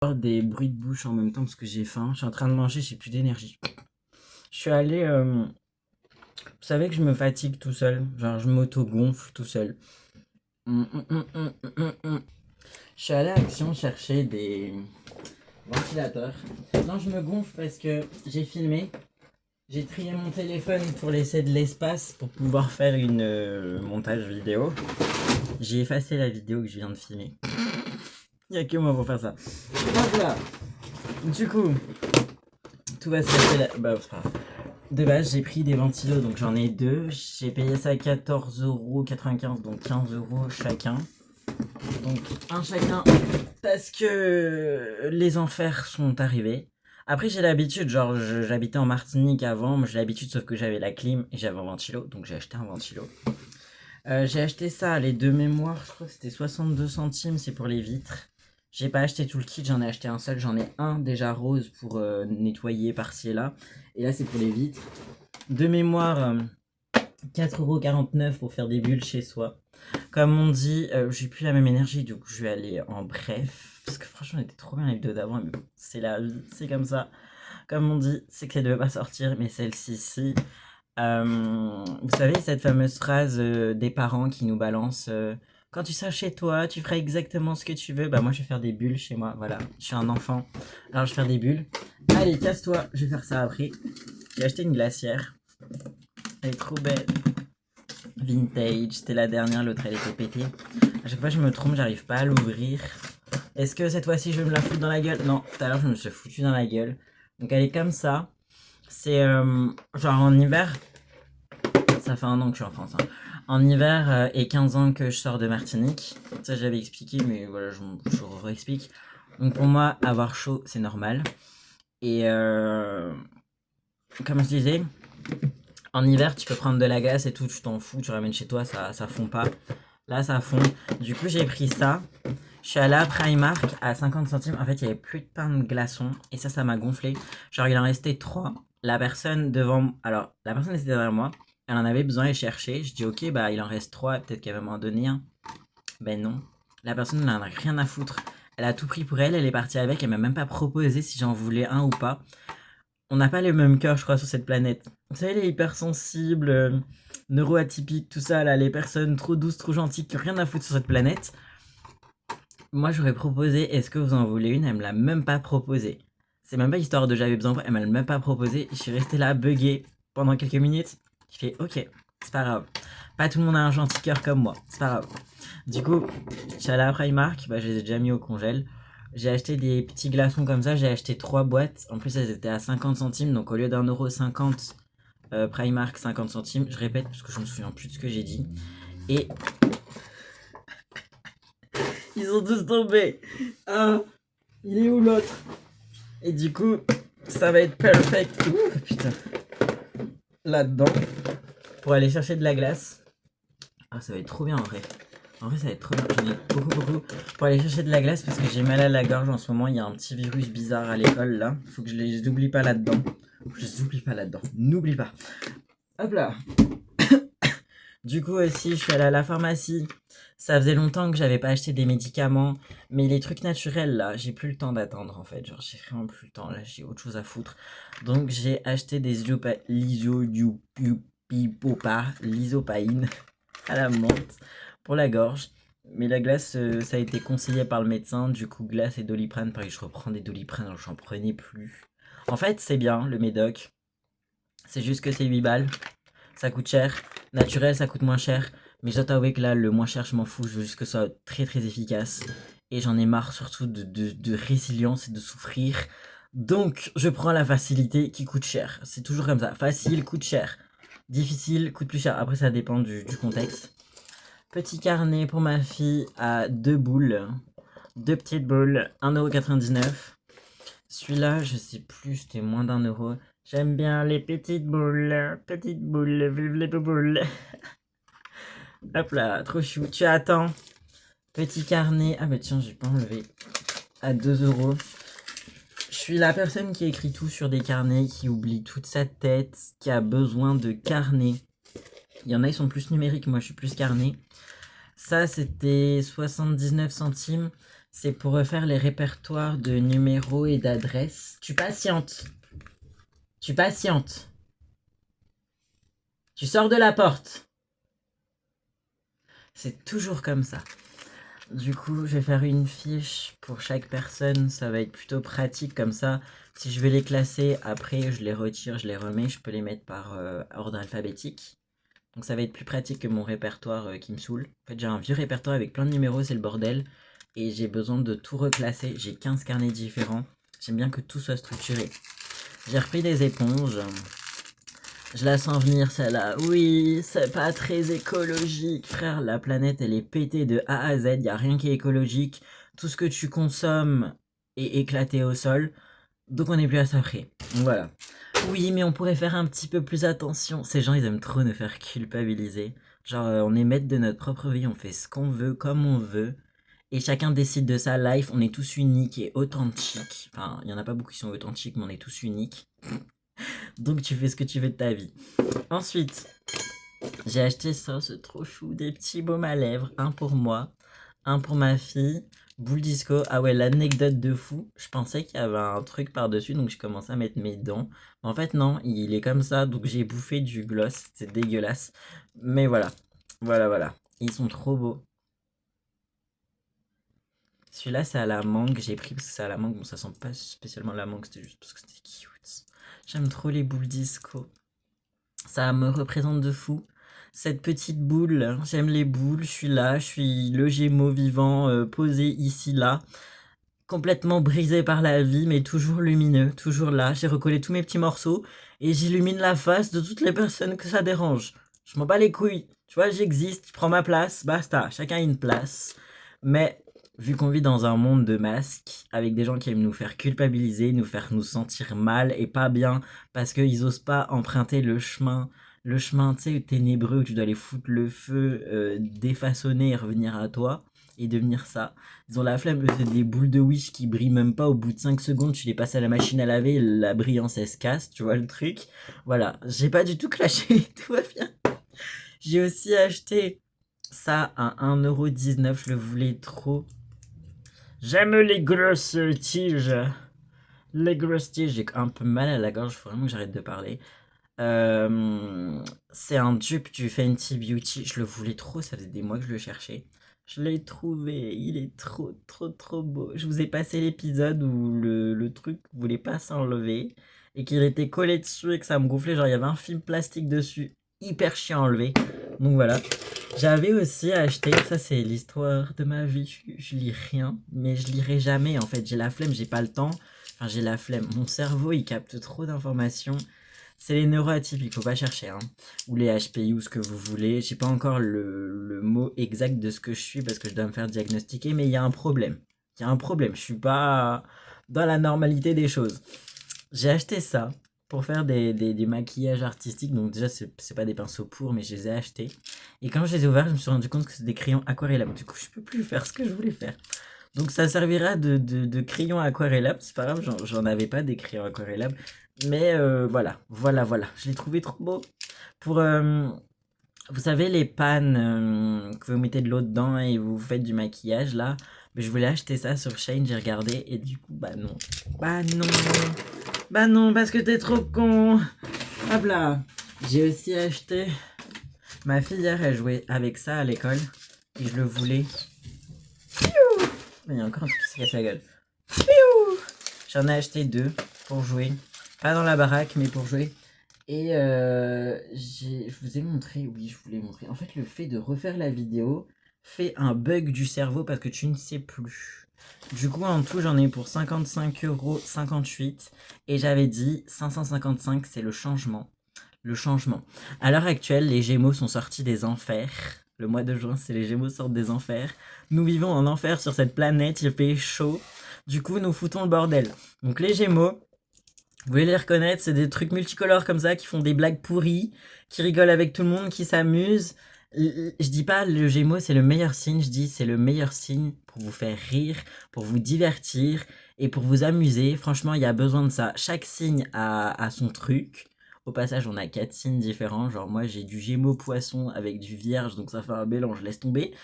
Des bruits de bouche en même temps parce que j'ai faim. Je suis en train de manger, j'ai plus d'énergie. Je suis allé. Vous savez que je me fatigue tout seul. Genre, je m'auto-gonfle tout seul. Je suis allé à Action chercher des ventilateurs. Non, je me gonfle parce que j'ai filmé. J'ai trié mon téléphone pour laisser de l'espace pour pouvoir faire une montage vidéo. J'ai effacé la vidéo que je viens de filmer. Il n'y a que moi pour faire ça. Hop là. Du coup, tout va se passer là. Bah, c'est pas grave. De base, j'ai pris des ventilos, donc j'en ai deux. J'ai payé ça 14,95€, donc 15€ chacun. Donc un chacun parce que les enfers sont arrivés. Après, j'ai l'habitude, genre j'habitais en Martinique avant, mais j'ai l'habitude sauf que j'avais la clim et j'avais un ventilo, donc j'ai acheté un ventilo. J'ai acheté ça, les deux mémoires, je crois que c'était 62 centimes, c'est pour les vitres. J'ai pas acheté tout le kit, j'en ai acheté un seul, j'en ai un déjà rose pour nettoyer par-ci et là. Et là c'est pour les vitres. De mémoire, 4,49€ pour faire des bulles chez soi. Comme on dit, j'ai plus la même énergie, donc je vais aller en bref. Parce que franchement, elle était trop bien la vidéo d'avant, mais bon, c'est la vie, c'est comme ça. Comme on dit, c'est que ça devait pas sortir, mais celle-ci, si. Vous savez, cette fameuse phrase des parents qui nous balancent quand tu seras chez toi, tu feras exactement ce que tu veux. Bah, moi, je vais faire des bulles chez moi. Voilà, je suis un enfant. Alors, je vais faire des bulles. Allez, casse-toi, je vais faire ça après. J'ai acheté une glacière. Elle est trop belle. Vintage, c'était la dernière, l'autre elle était pétée. À chaque fois, je me trompe, j'arrive pas à l'ouvrir. Est-ce que cette fois-ci, je vais me la foutre dans la gueule? Non, tout à l'heure, je me suis foutu dans la gueule. Donc, elle est comme ça. C'est genre en hiver, ça fait un an que je suis en France. Hein. En hiver et 15 ans que je sors de Martinique. Ça, j'avais expliqué, mais voilà, je réexplique. Donc, pour moi, avoir chaud, c'est normal. Et comme je disais, en hiver, tu peux prendre de la glace et tout, tu t'en fous, tu ramènes chez toi, ça fond pas. Là, ça fond. Du coup, j'ai pris ça. Je suis allé à Primark à 50 centimes. En fait, il n'y avait plus de pain de glaçon. Et ça m'a gonflé. Genre, il en restait 3. La personne devant. Alors, la personne était derrière moi. Elle en avait besoin et cherchait. Je dis, ok, bah, il en reste 3. Peut-être qu'elle va m'en donner un. Ben non. La personne n'en a rien à foutre. Elle a tout pris pour elle. Elle est partie avec. Elle m'a même pas proposé si j'en voulais un ou pas. On n'a pas les mêmes cœurs, je crois, sur cette planète. Vous savez, les hypersensibles, neuroatypiques, tout ça, là, les personnes trop douces, trop gentilles, qui n'ont rien à foutre sur cette planète. Moi, j'aurais proposé, est-ce que vous en voulez une? Elle me l'a même pas proposé. C'est même pas histoire de j'avais besoin, elle m'a même pas proposé. Je suis resté là, bugué, pendant quelques minutes. Je fais, ok, c'est pas grave. Pas tout le monde a un gentil cœur comme moi, c'est pas grave. Du coup, je suis allé à Primark, bah, je les ai déjà mis au congèle. J'ai acheté des petits glaçons comme ça, j'ai acheté 3 boîtes. En plus, elles étaient à 50 centimes, donc au lieu d'1,50€, Primark 50 centimes. Je répète parce que je me souviens plus de ce que j'ai dit. Et ils sont tous tombés. Ah, il est où l'autre? Et du coup, ça va être perfect. Ouh, putain. Là-dedans, pour aller chercher de la glace. Ah, ça va être trop bien en vrai. En vrai, ça va être trop bien. J'en ai beaucoup pour aller chercher de la glace parce que j'ai mal à la gorge en ce moment. Il y a un petit virus bizarre à l'école là. Faut que je les oublie pas là-dedans. Je les oublie pas là-dedans. N'oublie pas. Hop là. Du coup aussi, je suis allée à la pharmacie. Ça faisait longtemps que j'avais pas acheté des médicaments. Mais les trucs naturels là, j'ai plus le temps d'attendre en fait. Genre, j'ai vraiment plus le temps. Là, j'ai autre chose à foutre. Donc, j'ai acheté des l'isopaïne à la menthe pour la gorge. Mais la glace, ça a été conseillé par le médecin. Du coup, glace et Doliprane. Pareil, je reprends des Doliprane, alors j'en prenais plus. En fait, c'est bien le médoc. C'est juste que c'est 8 balles. Ça coûte cher. Naturel, ça coûte moins cher. Mais je dois t'avouer que là, le moins cher, je m'en fous. Je veux juste que ce soit très très efficace. Et j'en ai marre surtout de résilience et de souffrir. Donc, je prends la facilité qui coûte cher. C'est toujours comme ça. Facile, coûte cher. Difficile, coûte plus cher. Après, ça dépend du contexte. Petit carnet pour ma fille à 2 boules. 2 petites boules, 1,99€. Celui-là, je sais plus, c'était moins d'1€. J'aime bien les petites boules, les boules. Hop là, trop chou. Tu attends. Petit carnet. Ah bah tiens, j'ai pas enlevé. À 2€. Je suis la personne qui écrit tout sur des carnets, qui oublie toute sa tête, qui a besoin de carnet. Il y en a, ils sont plus numériques, moi je suis plus carnet. Ça, c'était 79 centimes. C'est pour refaire les répertoires de numéros et d'adresses. Tu patientes. Tu patientes. Tu sors de la porte. C'est toujours comme ça. Du coup, je vais faire une fiche pour chaque personne. Ça va être plutôt pratique comme ça. Si je vais les classer, après je les retire, je les remets. Je peux les mettre par ordre alphabétique. Donc ça va être plus pratique que mon répertoire qui me saoule. En fait, j'ai un vieux répertoire avec plein de numéros, c'est le bordel. Et j'ai besoin de tout reclasser. J'ai 15 carnets différents. J'aime bien que tout soit structuré. J'ai repris des éponges. Je la sens venir celle-là. Oui, c'est pas très écologique. Frère, la planète, elle est pétée de A à Z. Y a rien qui est écologique. Tout ce que tu consommes est éclaté au sol. Donc on n'est plus à ça près. Voilà. Oui, mais on pourrait faire un petit peu plus attention. Ces gens, ils aiment trop nous faire culpabiliser. Genre, on est maître de notre propre vie. On fait ce qu'on veut, comme on veut. Et chacun décide de sa life. On est tous uniques et authentiques. Enfin, il y en a pas beaucoup qui sont authentiques, mais on est tous uniques. Donc tu fais ce que tu veux de ta vie. Ensuite, j'ai acheté ça, c'est trop chou, des petits baumes à lèvres, un pour moi, un pour ma fille, boule disco. Ah ouais, l'anecdote de fou, je pensais qu'il y avait un truc par-dessus, donc j'ai commencé à mettre mes dents. En fait non, il est comme ça, donc j'ai bouffé du gloss, c'est dégueulasse. Mais voilà, voilà, ils sont trop beaux. Celui-là c'est à la mangue, j'ai pris parce que c'est à la mangue, bon ça sent pas spécialement la mangue, c'était juste parce que c'était cute. J'aime trop les boules disco. Ça me représente de fou. Cette petite boule, j'aime les boules, je suis là, je suis le Gémeaux vivant, posé ici, là, complètement brisé par la vie, mais toujours lumineux, toujours là. J'ai recollé tous mes petits morceaux et j'illumine la face de toutes les personnes que ça dérange. Je m'en bats les couilles, tu vois, j'existe, je prends ma place, basta, chacun a une place. Mais vu qu'on vit dans un monde de masques, avec des gens qui aiment nous faire culpabiliser, nous faire nous sentir mal et pas bien, parce qu'ils osent pas emprunter le chemin, tu sais, ténébreux où tu dois aller foutre le feu, défaçonner et revenir à toi, et devenir ça. Ils ont la flemme, c'est des boules de Wish qui brillent même pas au bout de 5 secondes, tu les passes à la machine à laver, la brillance elle se casse, tu vois le truc. Voilà, j'ai pas du tout clashé, tout va bien. J'ai aussi acheté ça à 1,19€, je le voulais trop. J'aime les grosses tiges. Les grosses tiges, j'ai un peu mal à la gorge, faut vraiment que j'arrête de parler. C'est un dupe du Fenty Beauty. Je le voulais trop, ça faisait des mois que je le cherchais. Je l'ai trouvé, il est trop beau. Je vous ai passé l'épisode où le truc voulait pas s'enlever et qu'il était collé dessus et que ça me gonflait. Genre, il y avait un film plastique dessus, hyper chiant à enlever. Donc voilà. J'avais aussi acheté, ça c'est l'histoire de ma vie. Je lis rien, mais je lirai jamais en fait. J'ai la flemme, j'ai pas le temps. Enfin, j'ai la flemme. Mon cerveau il capte trop d'informations. C'est les neuroatypiques, faut pas chercher, hein. Ou les HPI ou ce que vous voulez. J'ai pas encore le mot exact de ce que je suis parce que je dois me faire diagnostiquer, mais il y a un problème. Il y a un problème. Je suis pas dans la normalité des choses. J'ai acheté ça pour faire des maquillages artistiques. Donc déjà, c'est pas des pinceaux pour, mais je les ai achetés. Et quand je les ai ouverts, je me suis rendu compte que c'est des crayons aquarellables. Du coup, je peux plus faire ce que je voulais faire. Donc ça servira de crayon aquarellables. C'est pas grave, j'en avais pas des crayons aquarellables. Mais voilà. Je l'ai trouvé trop beau. Pour, vous savez, les pannes que vous mettez de l'eau dedans et vous faites du maquillage là. Mais je voulais acheter ça sur Shein, j'ai regardé et du coup, bah non. Bah non. Bah non, parce que t'es trop con. Hop là. J'ai aussi acheté. Ma fille hier, elle jouait avec ça à l'école. Et je le voulais. Il y a encore un truc qui se casse la gueule. J'en ai acheté 2 pour jouer. Pas dans la baraque, mais pour jouer. Et je vous ai montré, oui, je vous l'ai montré. En fait, le fait de refaire la vidéo fait un bug du cerveau parce que tu ne sais plus. Du coup, en tout, j'en ai pour 55,58 €. Et j'avais dit 555, c'est le changement. Le changement. À l'heure actuelle, les Gémeaux sont sortis des enfers. Le mois de juin, c'est les Gémeaux sortent des enfers. Nous vivons en enfer sur cette planète, il fait chaud. Du coup, nous foutons le bordel. Donc les Gémeaux, vous voulez les reconnaître, c'est des trucs multicolores comme ça qui font des blagues pourries, qui rigolent avec tout le monde, qui s'amusent. Je dis pas le Gémeaux c'est le meilleur signe, je dis c'est le meilleur signe pour vous faire rire, pour vous divertir et pour vous amuser. Franchement, il y a besoin de ça. Chaque signe a son truc. Au passage, on a 4 signes différents. Genre moi j'ai du Gémeaux poisson avec du Vierge, donc ça fait un mélange, laisse tomber.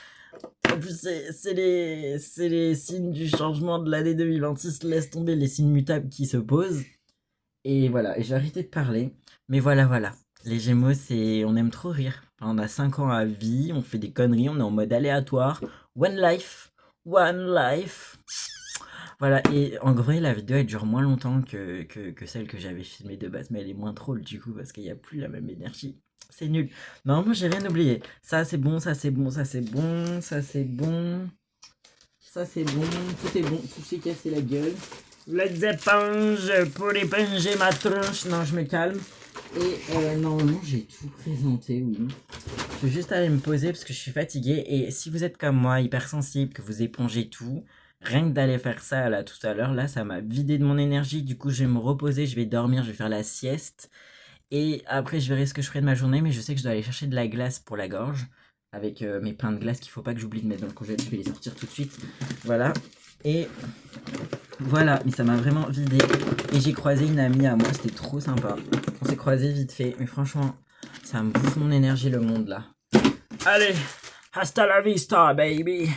En plus, c'est les signes du changement de l'année 2026. Laisse tomber les signes mutables qui se posent. Et voilà, et j'ai arrêté de parler. Mais voilà, voilà. Les Gémeaux, c'est. On aime trop rire. Enfin, on a 5 ans à vie, on fait des conneries, on est en mode aléatoire. One life. One life. Voilà, et en vrai, la vidéo elle dure moins longtemps que celle que j'avais filmée de base, mais elle est moins drôle du coup, parce qu'il n'y a plus la même énergie. C'est nul. Normalement, j'ai rien oublié. Ça, c'est bon, ça, c'est bon, ça, c'est bon, ça, c'est bon. Ça, c'est bon, tout est bon, tout s'est cassé la gueule. Les éponges pour éponger ma tronche. Non, je me calme. Et normalement, j'ai tout présenté, oui. Je vais juste aller me poser parce que je suis fatigué. Et si vous êtes comme moi, hypersensible, que vous épongez tout, rien que d'aller faire ça là tout à l'heure, là, ça m'a vidé de mon énergie. Du coup, je vais me reposer, je vais dormir, je vais faire la sieste. Et après, je verrai ce que je ferai de ma journée. Mais je sais que je dois aller chercher de la glace pour la gorge. Avec mes pleins de glace qu'il faut pas que j'oublie de mettre dans le congélateur. Je vais les sortir tout de suite. Voilà. Et voilà, mais ça m'a vraiment vidé. Et j'ai croisé une amie à moi, c'était trop sympa. On s'est croisé vite fait, mais franchement, ça me bouffe mon énergie le monde là. Allez, hasta la vista, baby.